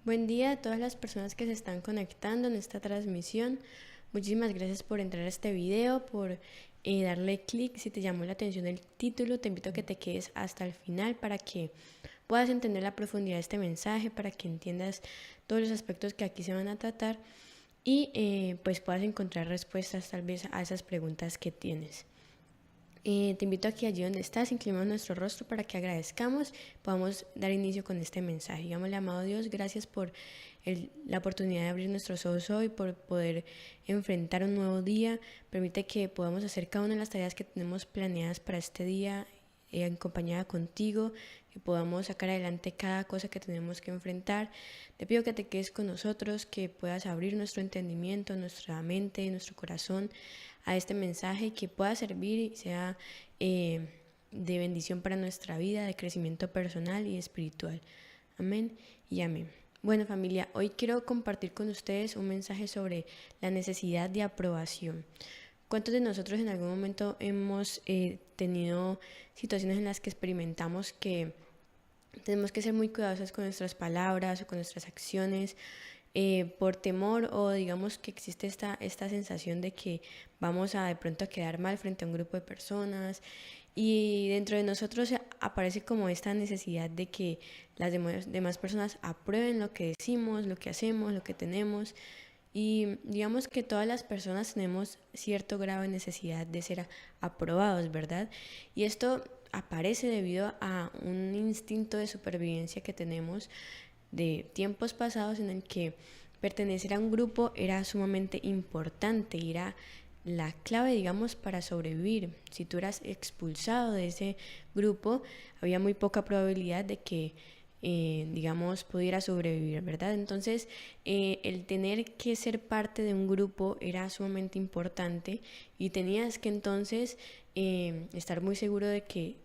Buen día a todas las personas que se están conectando en esta transmisión. Muchísimas gracias por entrar a este video, por darle clic. Si te llamó la atención el título, te invito a que te quedes hasta el final para que puedas entender la profundidad de este mensaje, para que entiendas todos los aspectos que aquí se van a tratar y pues puedas encontrar respuestas tal vez a esas preguntas que tienes. Te invito a que allí donde estás inclinemos nuestro rostro para que agradezcamos, podamos dar inicio con este mensaje. Digámosle, amado Dios, gracias por la oportunidad de abrir nuestros ojos hoy, por poder enfrentar un nuevo día. Permite que podamos hacer cada una de las tareas que tenemos planeadas para este día, acompañada contigo, que podamos sacar adelante cada cosa que tenemos que enfrentar. Te pido que te quedes con nosotros, que puedas abrir nuestro entendimiento, nuestra mente, nuestro corazón a este mensaje, que pueda servir y sea de bendición para nuestra vida, de crecimiento personal y espiritual. Amén y amén. Bueno, familia, hoy quiero compartir con ustedes un mensaje sobre la necesidad de aprobación. ¿Cuántos de nosotros en algún momento hemos tenido situaciones en las que experimentamos que tenemos que ser muy cuidadosos con nuestras palabras o con nuestras acciones por temor, o digamos que existe esta sensación de que vamos a de pronto a quedar mal frente a un grupo de personas, y dentro de nosotros aparece como esta necesidad de que las demás personas aprueben lo que decimos, lo que hacemos, lo que tenemos? Y digamos que todas las personas tenemos cierto grado de necesidad de ser aprobados, ¿verdad? Y esto aparece debido a un instinto de supervivencia que tenemos de tiempos pasados, en el que pertenecer a un grupo era sumamente importante y era la clave, digamos, para sobrevivir. Si tú eras expulsado de ese grupo, había muy poca probabilidad de que digamos, pudiera sobrevivir, ¿verdad? Entonces, el tener que ser parte de un grupo era sumamente importante, y tenías que entonces estar muy seguro de que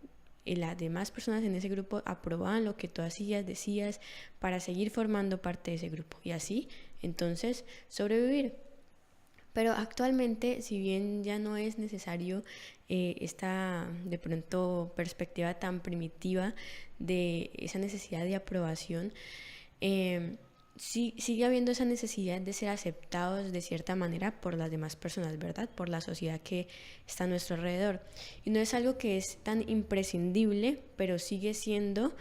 las demás personas en ese grupo aprobaban lo que tú hacías, decías, para seguir formando parte de ese grupo y así, entonces, sobrevivir. Pero actualmente, si bien ya no es necesario esta de pronto perspectiva tan primitiva de esa necesidad de aprobación, sigue habiendo esa necesidad de ser aceptados de cierta manera por las demás personas, ¿verdad? Por la sociedad que está a nuestro alrededor. Y no es algo que es tan imprescindible, pero sigue siendo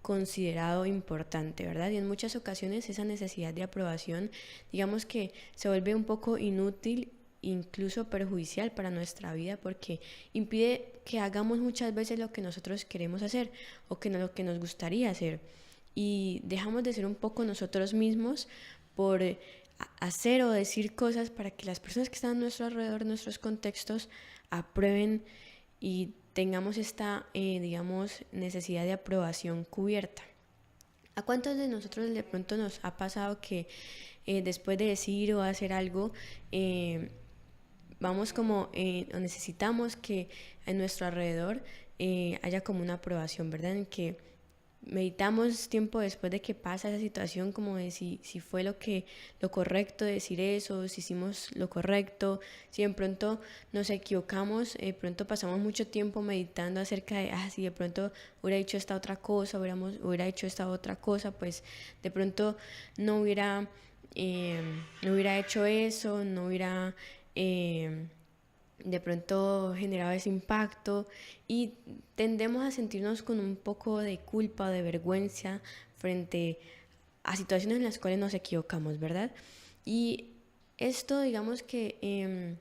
considerado importante, ¿verdad? Y en muchas ocasiones esa necesidad de aprobación, digamos que se vuelve un poco inútil, incluso perjudicial para nuestra vida, porque impide que hagamos muchas veces lo que nosotros queremos hacer o que no lo que nos gustaría hacer, y dejamos de ser un poco nosotros mismos por hacer o decir cosas para que las personas que están a nuestro alrededor, nuestros contextos, aprueben y tengamos esta, digamos, necesidad de aprobación cubierta. ¿A cuántos de nosotros de pronto nos ha pasado que después de decir o hacer algo, vamos como, o necesitamos que en nuestro alrededor haya como una aprobación, ¿verdad? En que meditamos tiempo después de que pasa esa situación, como de si fue lo correcto decir eso, si hicimos lo correcto, si de pronto nos equivocamos, de pronto pasamos mucho tiempo meditando acerca de, si de pronto hubiera hecho esta otra cosa, hubiera hecho esta otra cosa, pues de pronto no hubiera, no hubiera hecho eso, no hubiera de pronto generado ese impacto, y tendemos a sentirnos con un poco de culpa o de vergüenza frente a situaciones en las cuales nos equivocamos, ¿verdad? Y esto, digamos que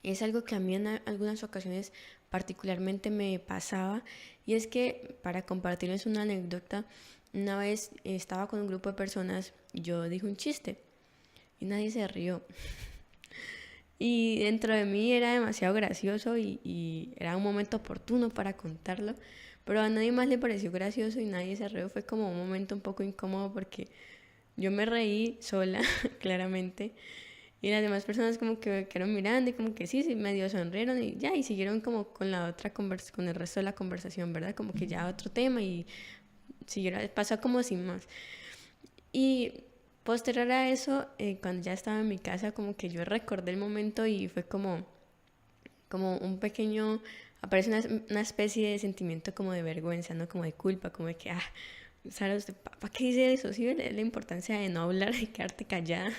es algo que a mí en algunas ocasiones particularmente me pasaba, y es que, para compartirles una anécdota, una vez estaba con un grupo de personas y yo dije un chiste y nadie se rió. Y dentro de mí era demasiado gracioso y era un momento oportuno para contarlo, pero a nadie más le pareció gracioso y nadie se rió. Fue como un momento un poco incómodo porque yo me reí sola, claramente, y las demás personas como que me quedaron mirando y como que sí, sí, medio sonrieron y ya, y siguieron como con la otra con el resto de la conversación, ¿verdad? Como que ya otro tema, y siguieron, pasó como sin más. Y posterior a eso, cuando ya estaba en mi casa, como que yo recordé el momento y fue como un pequeño, aparece una especie de sentimiento como de vergüenza, ¿no? Como de culpa, como de que, Sara, ¿usted para qué dice eso? ¿Sí ve la importancia de no hablar, de quedarte callada?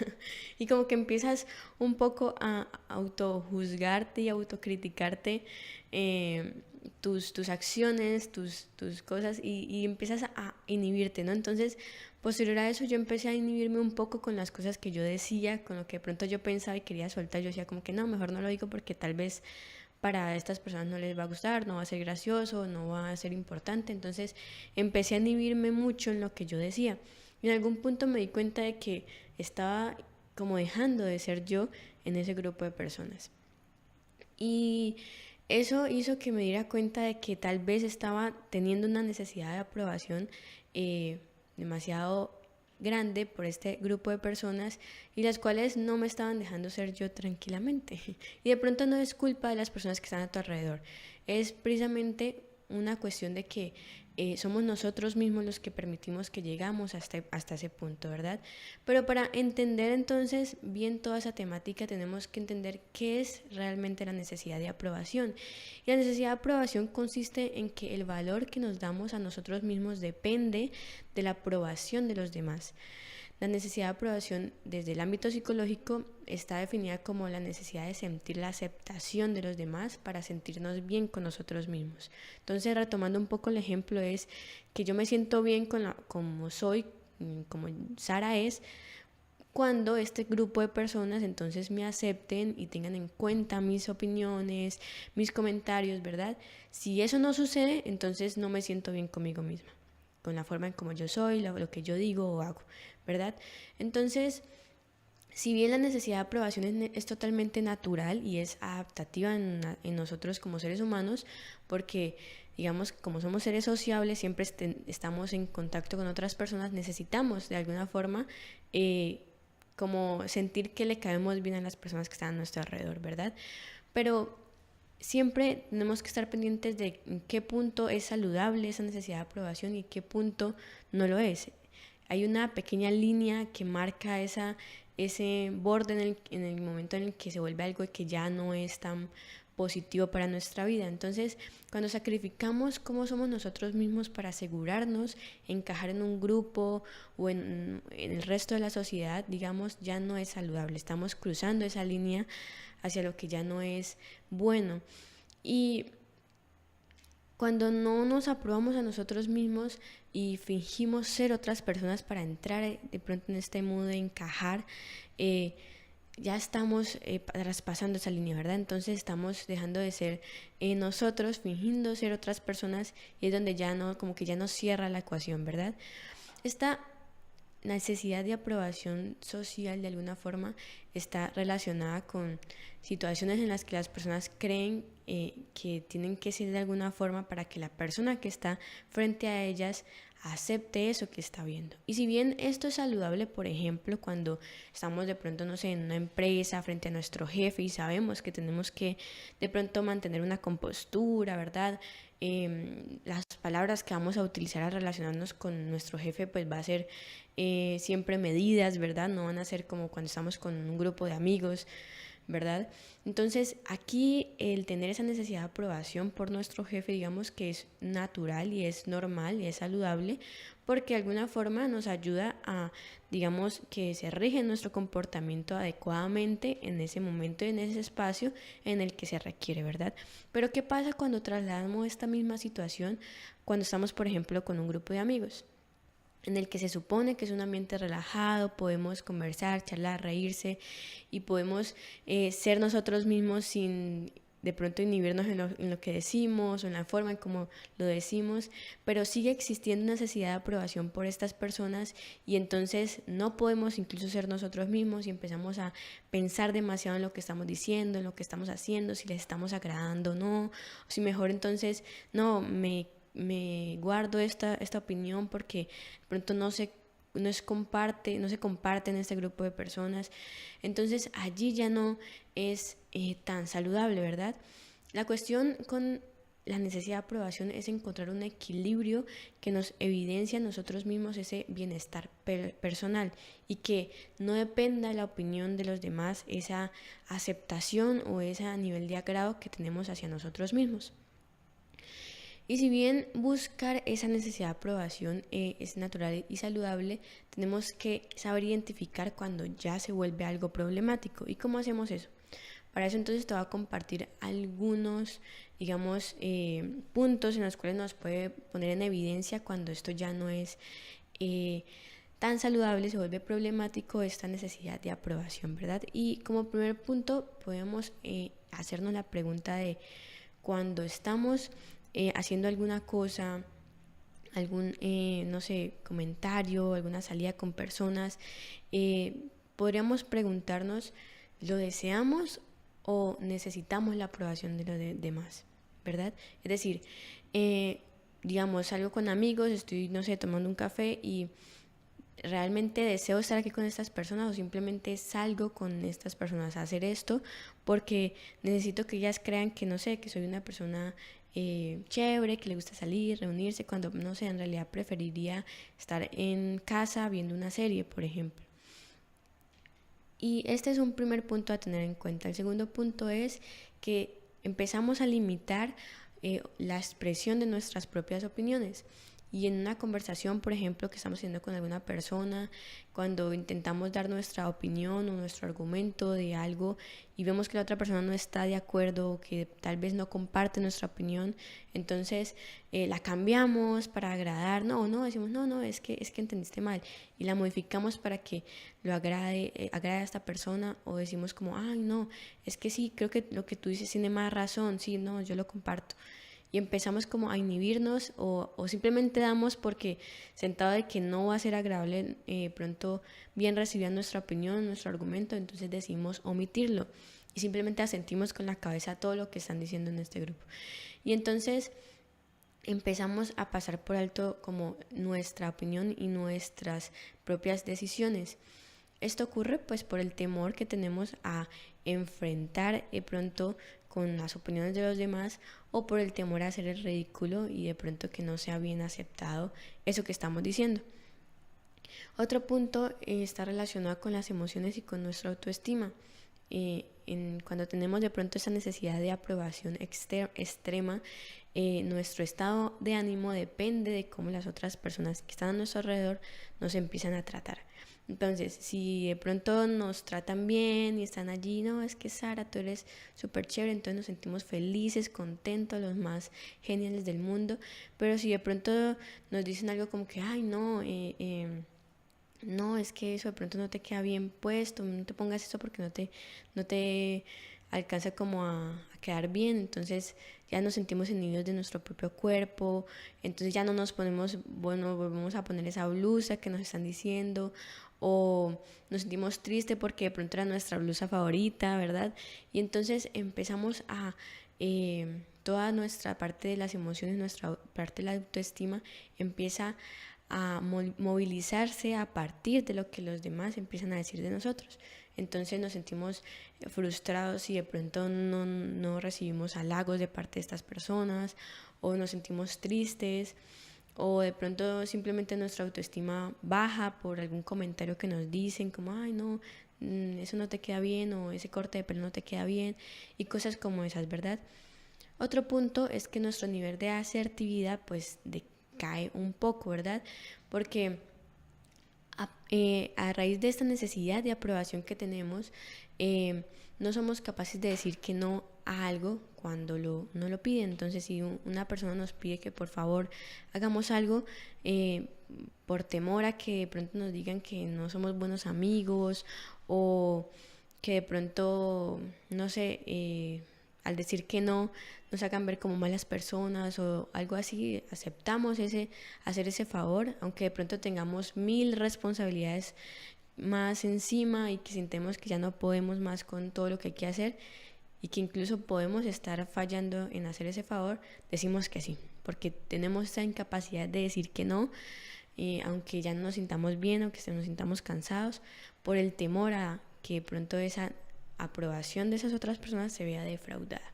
Y como que empiezas un poco a autojuzgarte y autocriticarte eh, tus acciones, tus cosas y empiezas a inhibirte, ¿no? Entonces, posterior a eso yo empecé a inhibirme un poco con las cosas que yo decía, con lo que de pronto yo pensaba y quería soltar. Yo decía como que no, mejor no lo digo porque tal vez para estas personas no les va a gustar, no va a ser gracioso, no va a ser importante. Entonces empecé a inhibirme mucho en lo que yo decía. Y en algún punto me di cuenta de que estaba como dejando de ser yo en ese grupo de personas. Y eso hizo que me diera cuenta de que tal vez estaba teniendo una necesidad de aprobación demasiado grande por este grupo de personas y las cuales no me estaban dejando ser yo tranquilamente. Y de pronto no es culpa de las personas que están a tu alrededor, es precisamente una cuestión de que somos nosotros mismos los que permitimos que llegamos hasta ese punto, ¿verdad? Pero para entender entonces bien toda esa temática tenemos que entender qué es realmente la necesidad de aprobación. Y la necesidad de aprobación consiste en que el valor que nos damos a nosotros mismos depende de la aprobación de los demás. La necesidad de aprobación desde el ámbito psicológico está definida como la necesidad de sentir la aceptación de los demás para sentirnos bien con nosotros mismos. Entonces, retomando un poco el ejemplo, es que yo me siento bien como soy, como Sara es, cuando este grupo de personas entonces me acepten y tengan en cuenta mis opiniones, mis comentarios, ¿verdad? Si eso no sucede, entonces no me siento bien conmigo misma, con la forma en como yo soy, lo que yo digo o hago, ¿verdad? Entonces, si bien la necesidad de aprobación es totalmente natural y es adaptativa en nosotros como seres humanos, porque digamos, como somos seres sociables, siempre estamos en contacto con otras personas, necesitamos de alguna forma como sentir que le caemos bien a las personas que están a nuestro alrededor, ¿verdad? Pero siempre tenemos que estar pendientes de en qué punto es saludable esa necesidad de aprobación y qué punto no lo es. Hay una pequeña línea que marca ese borde en el momento en el que se vuelve algo que ya no es tan positivo para nuestra vida. Entonces, cuando sacrificamos cómo somos nosotros mismos para asegurarnos encajar en un grupo o en el resto de la sociedad, digamos, ya no es saludable. Estamos cruzando esa línea hacia lo que ya no es bueno. Y cuando no nos aprobamos a nosotros mismos y fingimos ser otras personas para entrar de pronto en este modo de encajar, ya estamos traspasando esa línea, ¿verdad? Entonces estamos dejando de ser nosotros, fingiendo ser otras personas, y es donde ya no, como que ya nos cierra la ecuación, ¿verdad? Esta necesidad de aprobación social de alguna forma está relacionada con situaciones en las que las personas creen que tienen que ser de alguna forma para que la persona que está frente a ellas acepte eso que está viendo. Y si bien esto es saludable, por ejemplo, cuando estamos de pronto, no sé, en una empresa frente a nuestro jefe y sabemos que tenemos que de pronto mantener una compostura, ¿verdad? Las palabras que vamos a utilizar al relacionarnos con nuestro jefe pues va a ser siempre medidas, ¿verdad? No van a ser como cuando estamos con un grupo de amigos, ¿verdad? Entonces aquí el tener esa necesidad de aprobación por nuestro jefe, digamos que es natural y es normal y es saludable, porque de alguna forma nos ayuda a, digamos, que se rige nuestro comportamiento adecuadamente en ese momento y en ese espacio en el que se requiere, ¿verdad? Pero ¿qué pasa cuando trasladamos esta misma situación cuando estamos, por ejemplo, con un grupo de amigos, en el que se supone que es un ambiente relajado, podemos conversar, charlar, reírse y podemos ser nosotros mismos sin de pronto inhibirnos en lo que decimos o en la forma en cómo lo decimos, pero sigue existiendo necesidad de aprobación por estas personas y entonces no podemos incluso ser nosotros mismos y empezamos a pensar demasiado en lo que estamos diciendo, en lo que estamos haciendo, si les estamos agradando o no, o si mejor entonces no, me guardo esta opinión porque de pronto no se comparte en este grupo de personas. Entonces allí ya no es tan saludable, ¿verdad? La cuestión con la necesidad de aprobación es encontrar un equilibrio que nos evidencia a nosotros mismos ese bienestar personal y que no dependa de la opinión de los demás, esa aceptación o ese nivel de agrado que tenemos hacia nosotros mismos. Y si bien buscar esa necesidad de aprobación es natural y saludable, tenemos que saber identificar cuando ya se vuelve algo problemático. ¿Y cómo hacemos eso? Para eso entonces te voy a compartir algunos, digamos, puntos en los cuales nos puede poner en evidencia cuando esto ya no es tan saludable, se vuelve problemático esta necesidad de aprobación, ¿verdad? Y como primer punto podemos hacernos la pregunta de cuando estamos haciendo alguna cosa, algún, no sé, comentario, alguna salida con personas, podríamos preguntarnos, ¿lo deseamos o necesitamos la aprobación de los demás? ¿Verdad? Es decir, digamos, salgo con amigos, estoy, no sé, tomando un café y realmente deseo estar aquí con estas personas o simplemente salgo con estas personas a hacer esto porque necesito que ellas crean que, no sé, que soy una persona chévere, que le gusta salir, reunirse, cuando, no sé, en realidad preferiría estar en casa viendo una serie, por ejemplo. Y este es un primer punto a tener en cuenta. El segundo punto es que empezamos a limitar la expresión de nuestras propias opiniones. Y en una conversación, por ejemplo, que estamos haciendo con alguna persona, cuando intentamos dar nuestra opinión o nuestro argumento de algo y vemos que la otra persona no está de acuerdo o que tal vez no comparte nuestra opinión, entonces la cambiamos para agradar, no, decimos, no, es que entendiste mal y la modificamos para que lo agrade a esta persona, o decimos como, ay, no, es que sí, creo que lo que tú dices tiene más razón, sí, no, yo lo comparto. Y empezamos como a inhibirnos o simplemente damos porque sentado de que no va a ser agradable pronto bien recibir nuestra opinión, nuestro argumento, entonces decidimos omitirlo y simplemente asentimos con la cabeza todo lo que están diciendo en este grupo. Y entonces empezamos a pasar por alto como nuestra opinión y nuestras propias decisiones. Esto ocurre pues por el temor que tenemos a enfrentar de pronto con las opiniones de los demás, o por el temor a hacer el ridículo y de pronto que no sea bien aceptado eso que estamos diciendo. Otro punto está relacionado con las emociones y con nuestra autoestima. Cuando tenemos de pronto esa necesidad de aprobación extrema, nuestro estado de ánimo depende de cómo las otras personas que están a nuestro alrededor nos empiezan a tratar. Entonces, si de pronto nos tratan bien y están allí, no, es que Sara, tú eres súper chévere, entonces nos sentimos felices, contentos, los más geniales del mundo. Pero si de pronto nos dicen algo como que, ay, no, es que eso de pronto no te queda bien puesto, no te pongas eso porque no te alcanza como a quedar bien, entonces ya nos sentimos inhibidos de nuestro propio cuerpo, entonces ya no nos ponemos, bueno, volvemos a poner esa blusa que nos están diciendo, o nos sentimos tristes porque de pronto era nuestra blusa favorita, ¿verdad? Y entonces empezamos a toda nuestra parte de las emociones, nuestra parte de la autoestima empieza a movilizarse a partir de lo que los demás empiezan a decir de nosotros. Entonces nos sentimos frustrados si de pronto no recibimos halagos de parte de estas personas, o nos sentimos tristes, o de pronto simplemente nuestra autoestima baja por algún comentario que nos dicen como, ay, no, eso no te queda bien, o ese corte de pelo no te queda bien, y cosas como esas, ¿verdad? Otro punto es que nuestro nivel de asertividad pues decae un poco, ¿verdad? Porque a raíz de esta necesidad de aprobación que tenemos, no somos capaces de decir que no a algo cuando no lo piden. Entonces, si una persona nos pide que por favor hagamos algo, por temor a que de pronto nos digan que no somos buenos amigos, o que de pronto, no sé, al decir que no nos hagan ver como malas personas o algo así, aceptamos hacer ese favor, aunque de pronto tengamos 1000 responsabilidades más encima y que sintemos que ya no podemos más con todo lo que hay que hacer y que incluso podemos estar fallando en hacer ese favor, decimos que sí, porque tenemos esa incapacidad de decir que no, aunque ya no nos sintamos bien o que nos sintamos cansados, por el temor a que de pronto esa aprobación de esas otras personas se vea defraudada.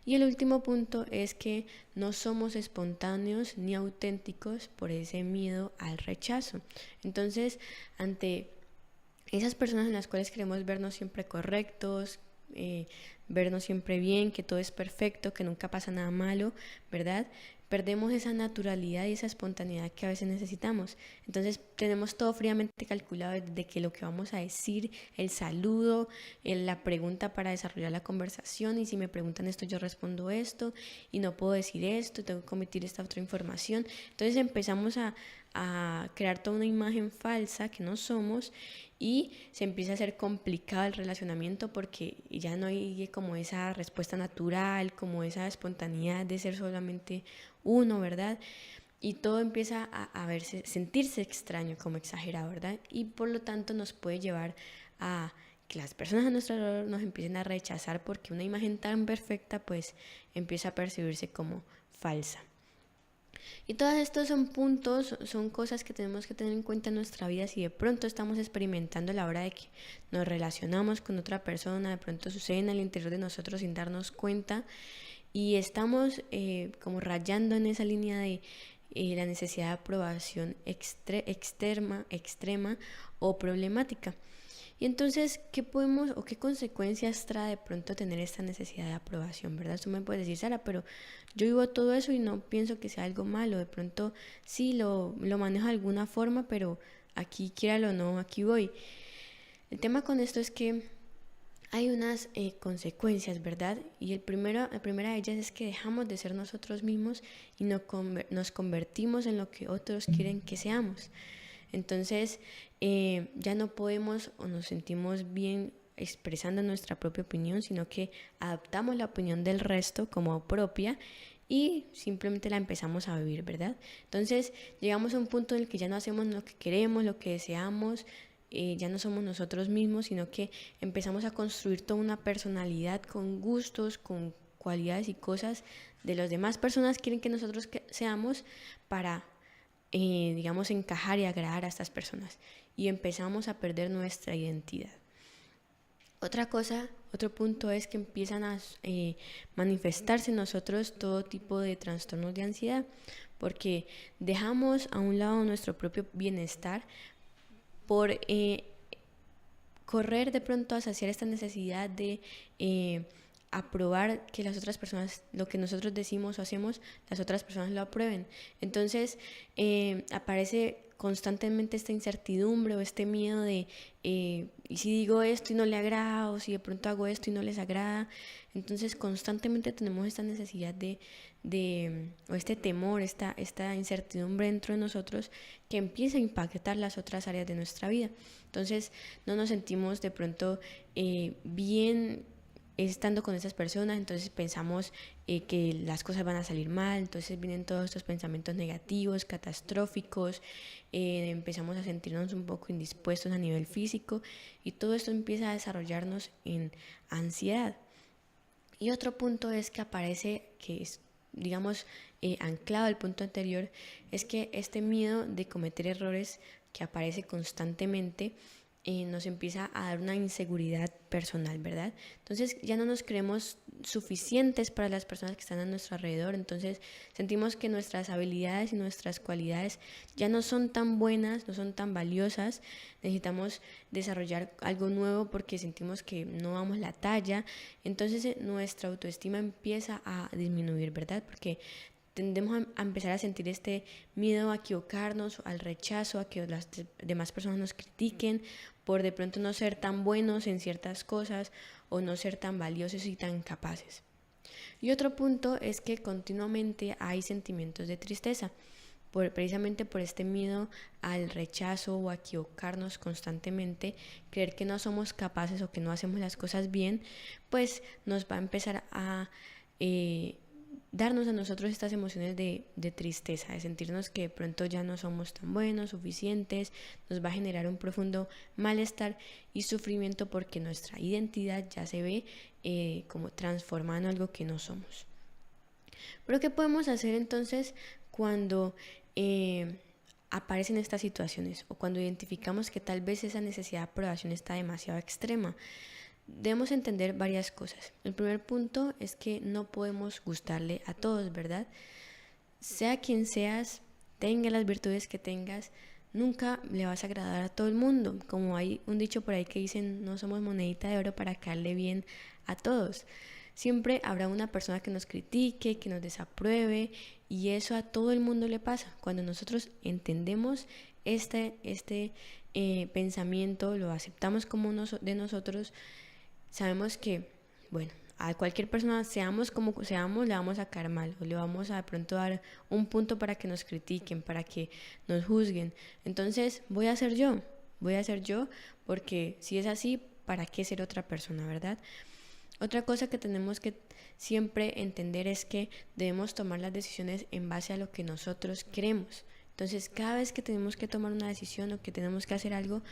Y el último punto es que no somos espontáneos ni auténticos por ese miedo al rechazo. Entonces, ante esas personas en las cuales queremos vernos siempre correctos, vernos siempre bien, que todo es perfecto, que nunca pasa nada malo, ¿verdad? Perdemos esa naturalidad y esa espontaneidad que a veces necesitamos. Entonces tenemos todo fríamente calculado desde que lo que vamos a decir, el saludo, la pregunta para desarrollar la conversación, y si me preguntan esto yo respondo esto y no puedo decir esto, tengo que omitir esta otra información. Entonces empezamos a crear toda una imagen falsa que no somos, y se empieza a hacer complicado el relacionamiento porque ya no hay como esa respuesta natural, como esa espontaneidad de ser solamente uno, ¿verdad? Y todo empieza a verse, sentirse extraño, como exagerado, ¿verdad? Y por lo tanto nos puede llevar a que las personas a nuestro alrededor nos empiecen a rechazar, porque una imagen tan perfecta pues empieza a percibirse como falsa. Y todos estos son puntos, son cosas que tenemos que tener en cuenta en nuestra vida si de pronto estamos experimentando a la hora de que nos relacionamos con otra persona, de pronto sucede en el interior de nosotros sin darnos cuenta, y estamos como rayando en esa línea de la necesidad de aprobación extrema o problemática. Y entonces, ¿qué podemos o qué consecuencias trae de pronto tener esta necesidad de aprobación, verdad? Tú me puedes decir, Sara, pero yo vivo todo eso y no pienso que sea algo malo. De pronto sí lo manejo de alguna forma, pero aquí, quiéralo o no, aquí voy. El tema con esto es que hay unas consecuencias, ¿verdad? Y la primera de ellas es que dejamos de ser nosotros mismos y nos convertimos en lo que otros quieren que seamos. Entonces ya no podemos o nos sentimos bien expresando nuestra propia opinión, sino que adaptamos la opinión del resto como propia y simplemente la empezamos a vivir, ¿verdad? Entonces llegamos a un punto en el que ya no hacemos lo que queremos, lo que deseamos, ya no somos nosotros mismos, sino que empezamos a construir toda una personalidad con gustos, con cualidades y cosas de las demás personas quieren que nosotros seamos para digamos, encajar y agradar a estas personas, y empezamos a perder nuestra identidad. Otro punto es que empiezan a manifestarse en nosotros todo tipo de trastornos de ansiedad, porque dejamos a un lado nuestro propio bienestar por correr de pronto a saciar esta necesidad de aprobar que las otras personas, lo que nosotros decimos o hacemos, las otras personas lo aprueben. Entonces aparece constantemente esta incertidumbre o este miedo de y si digo esto y no le agrada, o si de pronto hago esto y no les agrada. Entonces constantemente tenemos esta necesidad o este temor, esta incertidumbre dentro de nosotros, que empieza a impactar las otras áreas de nuestra vida. Entonces no nos sentimos de pronto bien estando con esas personas, entonces pensamos que las cosas van a salir mal, entonces vienen todos estos pensamientos negativos, catastróficos, empezamos a sentirnos un poco indispuestos a nivel físico, y todo esto empieza a desarrollarnos en ansiedad. Y otro punto es que aparece, que es, digamos, anclado al punto anterior, es que este miedo de cometer errores que aparece constantemente nos empieza a dar una inseguridad personal, ¿verdad? Entonces ya no nos creemos suficientes para las personas que están a nuestro alrededor, entonces sentimos que nuestras habilidades y nuestras cualidades ya no son tan buenas, no son tan valiosas, necesitamos desarrollar algo nuevo porque sentimos que no damos la talla, entonces nuestra autoestima empieza a disminuir, ¿verdad? Porque tendemos a empezar a sentir este miedo a equivocarnos, al rechazo, a que las demás personas nos critiquen por de pronto no ser tan buenos en ciertas cosas o no ser tan valiosos y tan capaces. Y otro punto es que continuamente hay sentimientos de tristeza, precisamente por este miedo al rechazo o a equivocarnos constantemente, creer que no somos capaces o que no hacemos las cosas bien, pues nos va a empezar a darnos a nosotros estas emociones de tristeza, de sentirnos que de pronto ya no somos tan buenos, suficientes, nos va a generar un profundo malestar y sufrimiento porque nuestra identidad ya se ve como transformada en algo que no somos. Pero ¿qué podemos hacer entonces cuando aparecen estas situaciones o cuando identificamos que tal vez esa necesidad de aprobación está demasiado extrema? Debemos entender varias cosas. El primer punto es que no podemos gustarle a todos, ¿verdad? Sea quien seas, tenga las virtudes que tengas, nunca le vas a agradar a todo el mundo. Como hay un dicho por ahí que dicen, no somos monedita de oro para caerle bien a todos. Siempre habrá una persona que nos critique, que nos desapruebe, y eso a todo el mundo le pasa. Cuando nosotros entendemos este pensamiento, lo aceptamos como de nosotros, sabemos que, bueno, a cualquier persona, seamos como seamos, le vamos a caer mal, o le vamos a de pronto dar un punto para que nos critiquen, para que nos juzguen. Entonces voy a ser yo, porque si es así, ¿para qué ser otra persona, verdad? Otra cosa que tenemos que siempre entender es que debemos tomar las decisiones en base a lo que nosotros queremos. Entonces, cada vez que tenemos que tomar una decisión o que tenemos que hacer algo,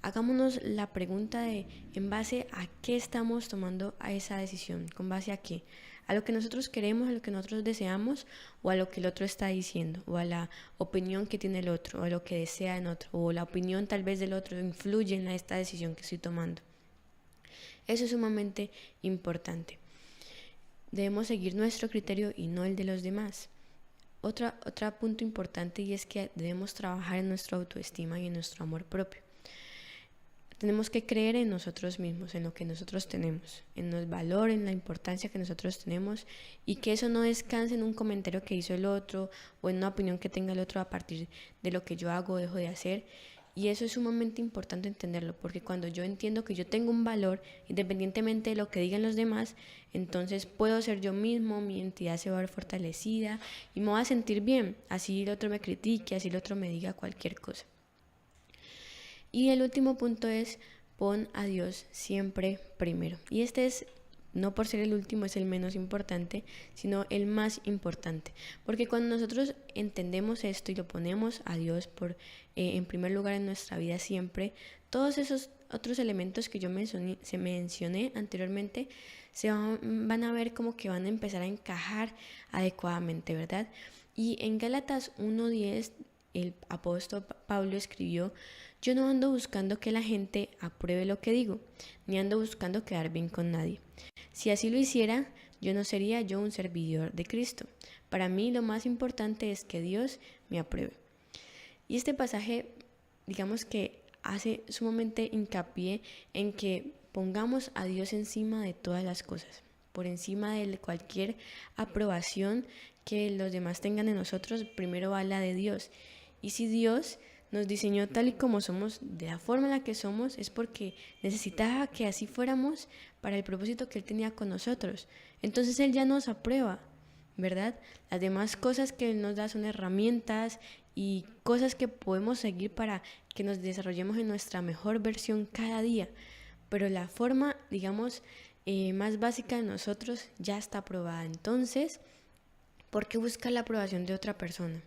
hagámonos la pregunta de en base a qué estamos tomando a esa decisión, con base a qué, a lo que nosotros queremos, a lo que nosotros deseamos, o a lo que el otro está diciendo, o a la opinión que tiene el otro, o a lo que desea en otro, o la opinión tal vez del otro influye en esta decisión que estoy tomando. Eso es sumamente importante. Debemos seguir nuestro criterio y no el de los demás. Otro punto importante, y es que debemos trabajar en nuestra autoestima y en nuestro amor propio. Tenemos que creer en nosotros mismos, en lo que nosotros tenemos, en el valor, en la importancia que nosotros tenemos, y que eso no descanse en un comentario que hizo el otro o en una opinión que tenga el otro a partir de lo que yo hago o dejo de hacer. Y eso es sumamente importante entenderlo, porque cuando yo entiendo que yo tengo un valor, independientemente de lo que digan los demás, entonces puedo ser yo mismo, mi identidad se va a ver fortalecida y me voy a sentir bien, así el otro me critique, así el otro me diga cualquier cosa. Y el último punto es, pon a Dios siempre primero. Y este es, no por ser el último, es el menos importante, sino el más importante. Porque cuando nosotros entendemos esto y lo ponemos a Dios en primer lugar en nuestra vida siempre, todos esos otros elementos que yo mencioné anteriormente se van a ver como que van a empezar a encajar adecuadamente, ¿verdad? Y en Gálatas 1:10 el apóstol Pablo escribió: yo no ando buscando que la gente apruebe lo que digo, ni ando buscando quedar bien con nadie. Si así lo hiciera, yo no sería yo un servidor de Cristo. Para mí lo más importante es que Dios me apruebe. Y este pasaje, digamos que hace sumamente hincapié en que pongamos a Dios encima de todas las cosas, por encima de cualquier aprobación que los demás tengan de nosotros. Primero va la de Dios. Y si Dios nos diseñó tal y como somos, de la forma en la que somos, es porque necesitaba que así fuéramos para el propósito que Él tenía con nosotros. Entonces Él ya nos aprueba, ¿verdad? Las demás cosas que Él nos da son herramientas y cosas que podemos seguir para que nos desarrollemos en nuestra mejor versión cada día. Pero la forma, digamos, más básica de nosotros ya está aprobada. Entonces, ¿por qué buscar la aprobación de otra persona?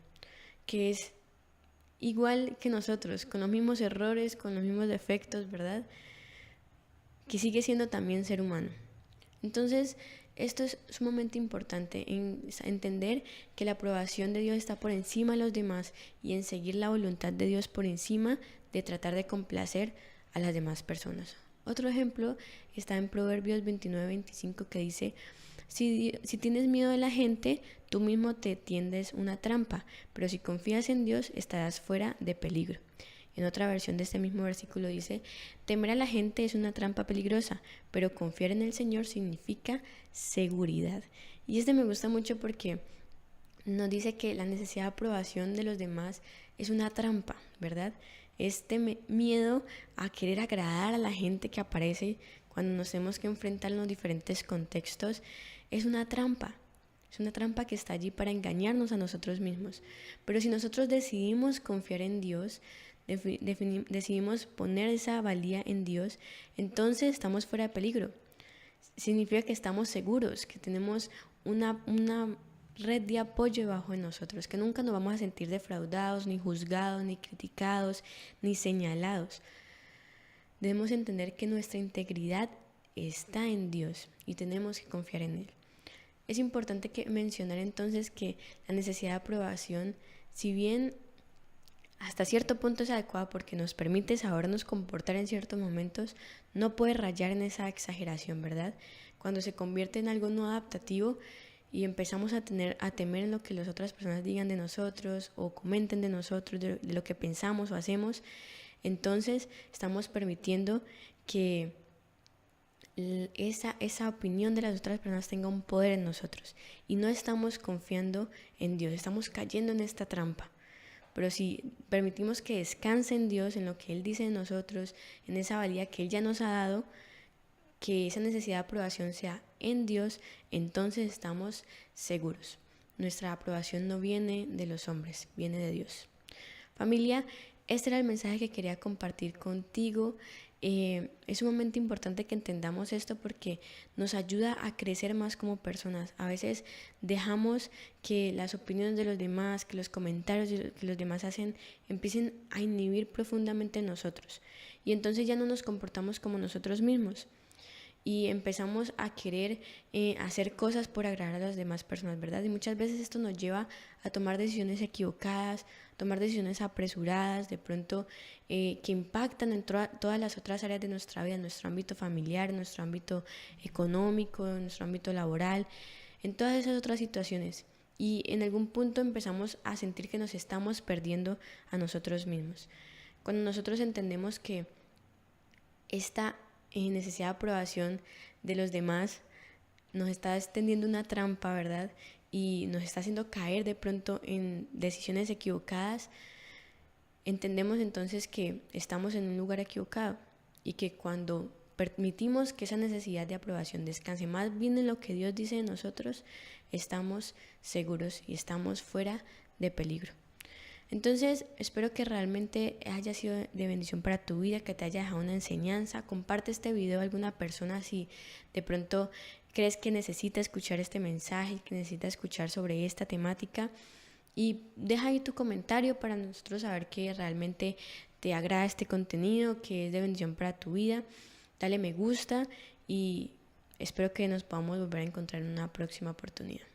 Que es igual que nosotros, con los mismos errores, con los mismos defectos, ¿verdad? Que sigue siendo también ser humano. Entonces, esto es sumamente importante, en entender que la aprobación de Dios está por encima de los demás y en seguir la voluntad de Dios por encima de tratar de complacer a las demás personas. Otro ejemplo está en Proverbios 29:25 que dice: si tienes miedo de la gente, tú mismo te tiendes una trampa, pero si confías en Dios, estarás fuera de peligro. En otra versión de este mismo versículo dice: temer a la gente es una trampa peligrosa, pero confiar en el Señor significa seguridad. Y este me gusta mucho porque nos dice que la necesidad de aprobación de los demás es una trampa, ¿verdad? Este miedo a querer agradar a la gente que aparece cuando nos tenemos que enfrentar en los diferentes contextos es una trampa. Es una trampa que está allí para engañarnos a nosotros mismos. Pero si nosotros decidimos confiar en Dios, decidimos poner esa valía en Dios, entonces estamos fuera de peligro. Significa que estamos seguros, que tenemos una red de apoyo debajo de nosotros, que nunca nos vamos a sentir defraudados, ni juzgados, ni criticados, ni señalados. Debemos entender que nuestra integridad está en Dios y tenemos que confiar en Él. Es importante mencionar entonces que la necesidad de aprobación, si bien hasta cierto punto es adecuada porque nos permite sabernos comportar en ciertos momentos, no puede rayar en esa exageración, ¿verdad? Cuando se convierte en algo no adaptativo y empezamos a temer en lo que las otras personas digan de nosotros o comenten de nosotros, de lo que pensamos o hacemos, entonces estamos permitiendo que esa opinión de las otras personas tenga un poder en nosotros y no estamos confiando en Dios, estamos cayendo en esta trampa. Pero si permitimos que descanse en Dios, en lo que Él dice de nosotros, en esa valía que Él ya nos ha dado, que esa necesidad de aprobación sea en Dios, entonces estamos seguros. Nuestra aprobación no viene de los hombres, viene de Dios. Familia, este era el mensaje que quería compartir contigo. Es sumamente importante que entendamos esto porque nos ayuda a crecer más como personas. A veces dejamos que las opiniones de los demás, que los comentarios que los demás hacen, empiecen a inhibir profundamente en nosotros. Y entonces ya no nos comportamos como nosotros mismos. Y empezamos a querer hacer cosas por agradar a las demás personas, ¿verdad? Y muchas veces esto nos lleva a tomar decisiones equivocadas, tomar decisiones apresuradas, de pronto que impactan en todas las otras áreas de nuestra vida, en nuestro ámbito familiar, en nuestro ámbito económico, en nuestro ámbito laboral, en todas esas otras situaciones. Y en algún punto empezamos a sentir que nos estamos perdiendo a nosotros mismos. Cuando nosotros entendemos que esta necesidad de aprobación de los demás nos está extendiendo una trampa, ¿verdad? Y nos está haciendo caer de pronto en decisiones equivocadas, entendemos entonces que estamos en un lugar equivocado y que cuando permitimos que esa necesidad de aprobación descanse más bien en lo que Dios dice de nosotros, estamos seguros y estamos fuera de peligro. Entonces, espero que realmente haya sido de bendición para tu vida, que te haya dejado una enseñanza. Comparte este video a alguna persona si de pronto crees que necesita escuchar este mensaje, que necesita escuchar sobre esta temática. Y deja ahí tu comentario para nosotros saber que realmente te agrada este contenido, que es de bendición para tu vida. Dale me gusta y espero que nos podamos volver a encontrar en una próxima oportunidad.